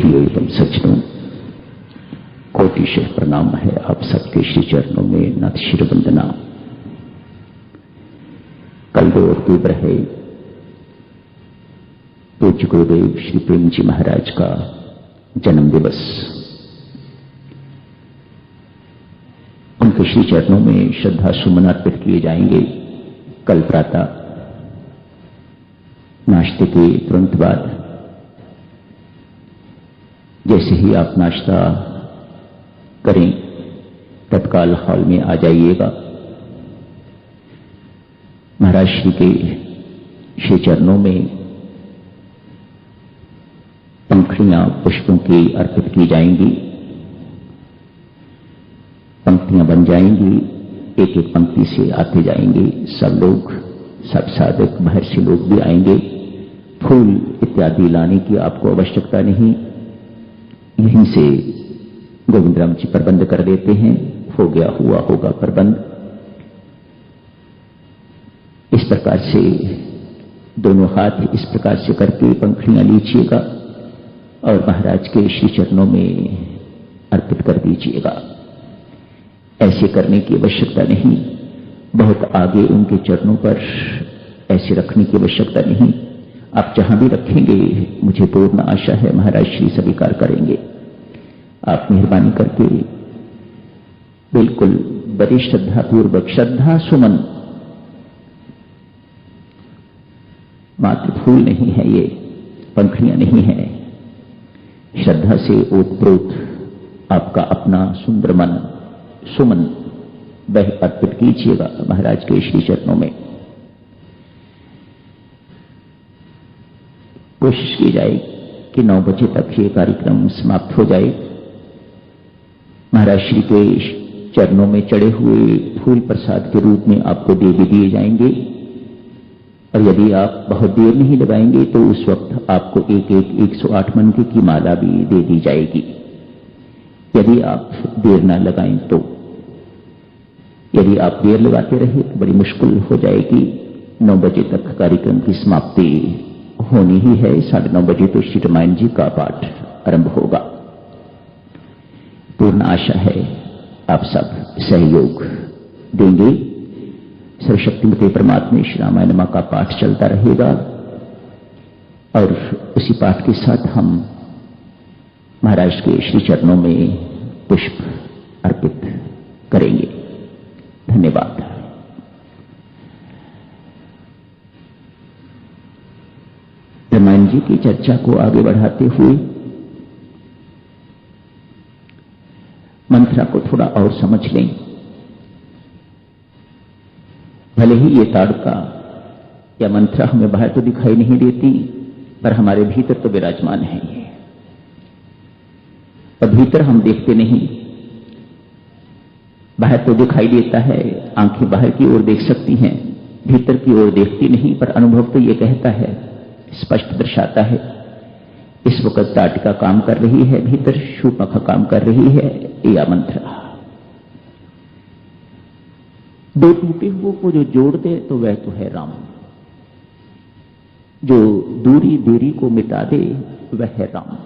प्रियो एवं सज्जनों, कोटिशः प्रणाम है आप सबके श्री चरणों में नत शिर वंदना। कल 2 अक्टूबर है, पूज्य गुरुदेव श्री प्रेम जी महाराज का जन्म दिवस। उनके श्री चरणों में श्रद्धा सुमन अर्पित किए जाएंगे। कल प्रातः नाश्ते के तुरंत बाद जैसे ही आप नाश्ता करें तत्काल हॉल में आ जाइएगा। महाराज श्री के श्री चरणों में पंखुड़ियां पुष्पों की अर्पित की जाएंगी। पंक्तियां बन जाएंगी, एक एक पंक्ति से आते जाएंगे सब लोग, सब साधक बाहर से लोग भी आएंगे। फूल इत्यादि लाने की आपको आवश्यकता नहीं, यहीं से गोविंद राम जी प्रबंध कर देते हैं। हो गया हुआ होगा प्रबंध। इस प्रकार से दोनों हाथ इस प्रकार से करके पंखुड़ियां लीजिएगा और महाराज के श्री चरणों में अर्पित कर दीजिएगा। ऐसे करने की आवश्यकता नहीं, बहुत आगे उनके चरणों पर ऐसे रखने की आवश्यकता नहीं। आप जहां भी रखेंगे मुझे पूर्ण आशा है महाराज श्री स्वीकार करेंगे। आप मेहरबानी करके बिल्कुल बड़ी श्रद्धा पूर्वक, श्रद्धा सुमन, मात्र फूल नहीं है ये, पंखुड़ियां नहीं है, श्रद्धा से ओतप्रोत आपका अपना सुंदर मन सुमन वह अर्पित कीजिएगा महाराज के श्री चरणों में। कोशिश की जाए कि 9 बजे तक ये कार्यक्रम समाप्त हो जाए। महाराज श्री के चरणों में चढ़े हुए फूल प्रसाद के रूप में आपको दे भी दिए जाएंगे, और यदि आप बहुत देर नहीं लगाएंगे तो उस वक्त आपको 108 मनके की माला भी दे दी जाएगी। यदि आप देर ना लगाएं तो, यदि आप देर लगाते रहे तो बड़ी मुश्किल हो जाएगी। 9 बजे तक कार्यक्रम की समाप्ति होनी ही है। 9:30 बजे तो श्री रामायण जी का पाठ आरंभ होगा। पूर्ण आशा है आप सब सहयोग देंगे। सर्वशक्तिमते परमात्मा श्री रामायण मां का पाठ चलता रहेगा और उसी पाठ के साथ हम महाराज के श्री चरणों में पुष्प अर्पित करेंगे। धन्यवाद। रामायण जी की चर्चा को आगे बढ़ाते हुए मंत्रा को थोड़ा और समझ लें। भले ही ये ताड़का या मंत्रा हमें बाहर तो दिखाई नहीं देती, पर हमारे भीतर तो विराजमान है ये, और भीतर हम देखते नहीं। बाहर तो दिखाई देता है, आंखें बाहर की ओर देख सकती हैं, भीतर की ओर देखती नहीं, पर अनुभव तो ये कहता है, स्पष्ट दर्शाता है। इस वक्त ताटिका काम कर रही है, भीतर शूर्पणखा काम कर रही है, या मंत्रा। 2 टूटे हुए को जो जोड़ दे तो वह तो है राम, जो दूरी देरी को मिटा दे वह है राम,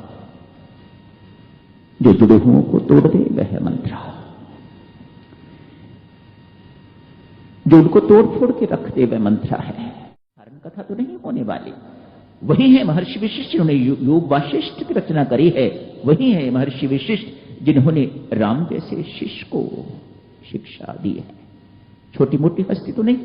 जो जुड़े हुओं को तोड़ दे वह है मंत्रा, जो उनको तोड़ फोड़ के रख दे वह मंत्रा है। कारण कथा तो नहीं होने वाली, वही है महर्षि विशिष्ट जिन्होंने योग वासिष्ठ की रचना करी है। वही है महर्षि विशिष्ट जिन्होंने राम जैसे शिष्य को शिक्षा दी है। छोटी मोटी हस्ती तो नहीं।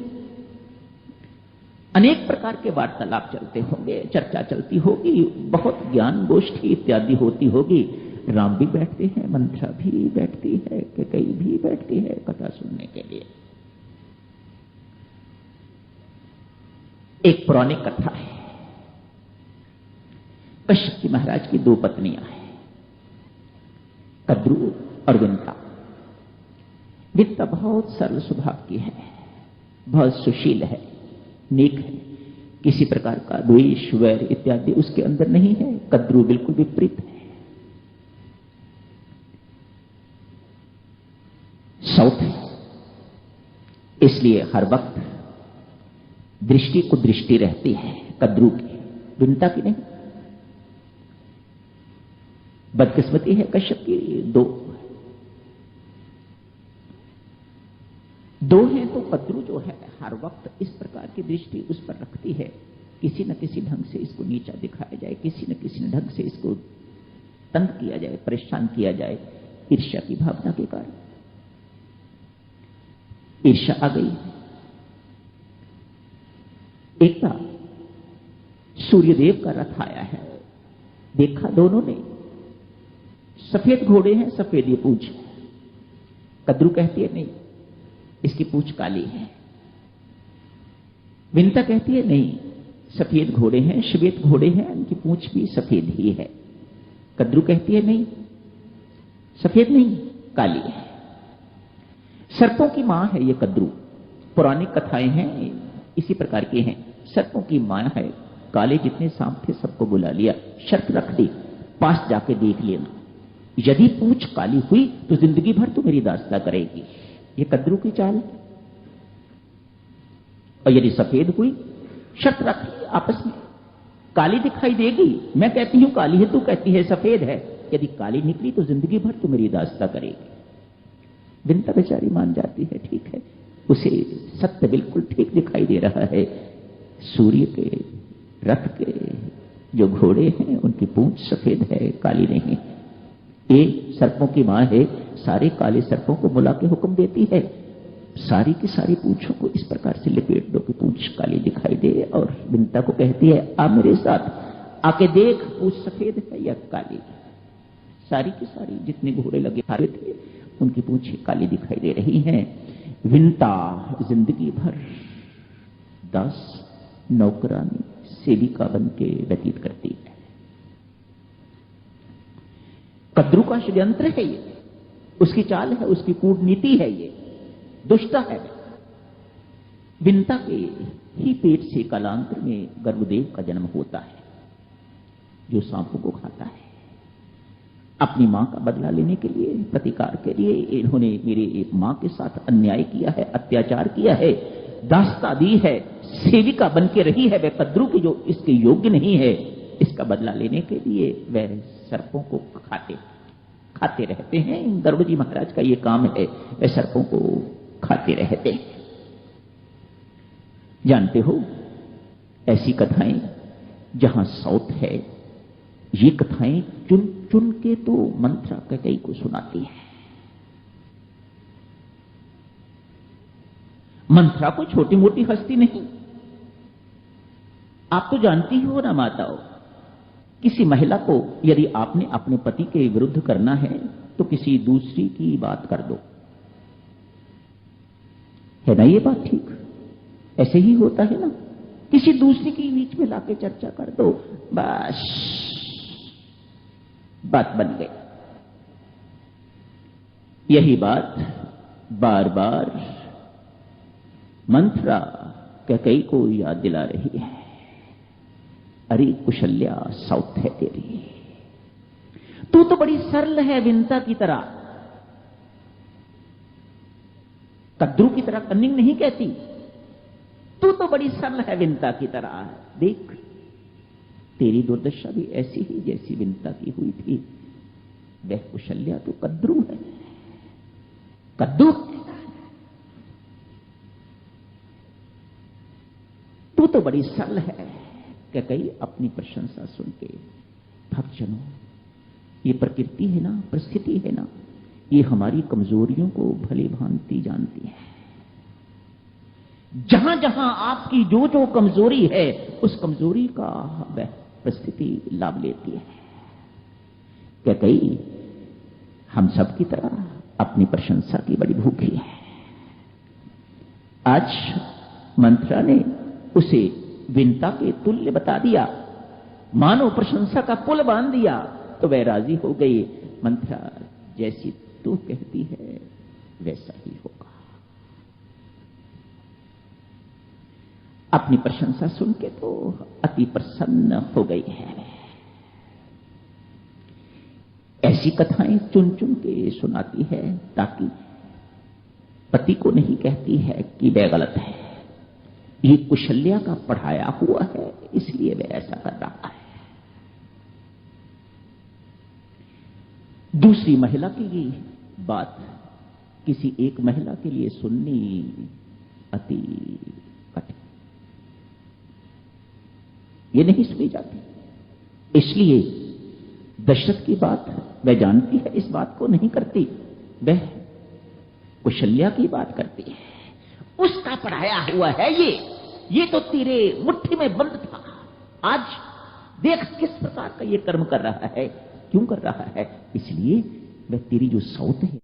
अनेक प्रकार के वार्तालाप चलते होंगे, चर्चा चलती होगी, बहुत ज्ञान गोष्ठी इत्यादि होती होगी। राम भी बैठते हैं, मंत्रा भी बैठती है, कई भी बैठती है कथा सुनने के लिए। एक पौराणिक कथा है। कश्यप जी महाराज की 2 पत्नियां हैं, कद्रू और विंता। विंता बहुत सरल स्वभाव की है, बहुत सुशील है, नेक है, किसी प्रकार का द्वेष वैर इत्यादि उसके अंदर नहीं है। कद्रू बिल्कुल विपरीत है, साउथ है, इसलिए हर वक्त दृष्टि को दृष्टि रहती है कद्रू की, विंता की नहीं। बदकिस्मती है कश्यप की, दो हैं। तो कद्रू जो है हर वक्त इस प्रकार की दृष्टि उस पर रखती है, किसी न किसी ढंग से इसको नीचा दिखाया जाए, किसी न किसी ढंग से इसको तंग किया जाए, परेशान किया जाए, ईर्ष्या की भावना के कारण। ईर्ष्या आ गई। एक बार सूर्यदेव का रथ आया है, देखा दोनों ने, सफेद घोड़े हैं, सफेद ये पूंछ। कद्रू कहती है नहीं, इसकी पूंछ काली है। विंता कहती है नहीं, सफेद घोड़े हैं, श्वेत घोड़े हैं, उनकी पूंछ भी सफेद ही है। कद्रू कहती है नहीं, सफेद नहीं, काली है। सर्पों की मां है ये कद्रू। पुरानी कथाएं हैं इसी प्रकार की हैं। सर्पों की मां है, काले जितने सांप थे सबको बुला लिया, शर्त रख दी, पास जाके देख लेना, यदि पूंछ काली हुई तो जिंदगी भर तू मेरी दास्ता करेगी। ये कद्रू की चाल है। और यदि सफेद हुई, शर्त रख ली आपस में, काली दिखाई देगी, मैं कहती हूं काली है, तू कहती है सफेद है, यदि काली निकली तो जिंदगी भर तू मेरी दास्ता करेगी। विंता बेचारी मान जाती है, ठीक है, उसे सत्य बिल्कुल ठीक दिखाई दे रहा है। सूर्य के रथ के जो घोड़े हैं उनकी पूंछ सफेद है, काली नहीं। ये सर्पों की मां है, सारे काले सर्पों को बुला के हुक्म देती है, सारी की सारी पूंछों को इस प्रकार से लपेट दो कि पूंछ काली दिखाई दे। और विंता को कहती है, आ मेरे साथ, आके देख पूंछ सफेद है या काली। सारी की सारी जितने घोड़े लगे हारे थे उनकी पूंछें काली दिखाई दे रही हैं। विंता जिंदगी भर दास, नौकरानी, सेविका बन के व्यतीत करती है। कद्रू का षड्यंत्र है ये, उसकी चाल है, उसकी कूटनीति है, ये दुष्ट है। विंता के ही पेट से कालांतर में गर्भदेव का जन्म होता है, जो सांपों को खाता है। अपनी मां का बदला लेने के लिए, प्रतिकार के लिए इन्होंने मेरी मां के साथ अन्याय किया है, अत्याचार किया है, दास्ता दी है, सेविका बन के रही है वह कद्रू की जो इसके योग्य नहीं है। इसका बदला लेने के लिए वह सर्पों को खाते रहते हैं। गरुड़ जी महाराज का ये काम है, वह सर्पों को खाते रहते हैं। जानते हो, ऐसी कथाएं जहां सौत है, ये कथाएं चुन चुन के तो मंत्रा कैकेयी को सुनाती है। मंत्रा को छोटी मोटी हस्ती नहीं, आप तो जानती हो ना माताओं, किसी महिला को यदि आपने अपने पति के विरुद्ध करना है तो किसी दूसरी की बात कर दो, है ना ये बात ठीक? ऐसे ही होता है ना, किसी दूसरी की बीच में लाके चर्चा कर दो, बस बात बन गई। यही बात बार बार मंत्रा कैकेयी को याद दिला रही है। अरे कुशल्या, साउथ है तेरी, तू तो बड़ी सरल है विंता की तरह, कद्रू की तरह कन्निंग नहीं कहती, तू तो बड़ी सरल है विंता की तरह। देख, तेरी दुर्दशा भी ऐसी ही जैसी विंता की हुई थी। वह कुशल्या तो कद्रू है, कद्दू, तू तो बड़ी सरल है। कैकेयी अपनी प्रशंसा सुन के, भक्तजनों, ये प्रकृति है ना, परिस्थिति है ना, ये हमारी कमजोरियों को भली भांति जानती है। जहां जहां आपकी जो जो कमजोरी है, उस कमजोरी का वह परिस्थिति लाभ लेती है। कैकेयी हम सब की तरह अपनी प्रशंसा की बड़ी भूखी है। आज मंत्रा ने उसे विंता के तुल्य बता दिया, मानो प्रशंसा का पुल बांध दिया, तो वह राजी हो गई। मंत्रा, जैसी तू कहती है वैसा ही होगा। अपनी प्रशंसा सुन के तो अति प्रसन्न हो गई है। ऐसी कथाएं चुन चुन के सुनाती है, ताकि पति को नहीं कहती है कि वह गलत है, ये कुशल्या का पढ़ाया हुआ है, इसलिए वह ऐसा कर रहा है। दूसरी महिला की ये बात किसी एक महिला के लिए सुननी अति कठिन, ये नहीं सुनी जाती। इसलिए दशरथ की बात वह जानती है, इस बात को नहीं करती, वह कौशल्या की बात करती है। उसका पढ़ाया हुआ है ये तो तेरे मुट्ठी में बंद था, आज देख किस प्रकार का ये कर्म कर रहा है, क्यों कर रहा है। इसलिए वह तेरी जो सौत है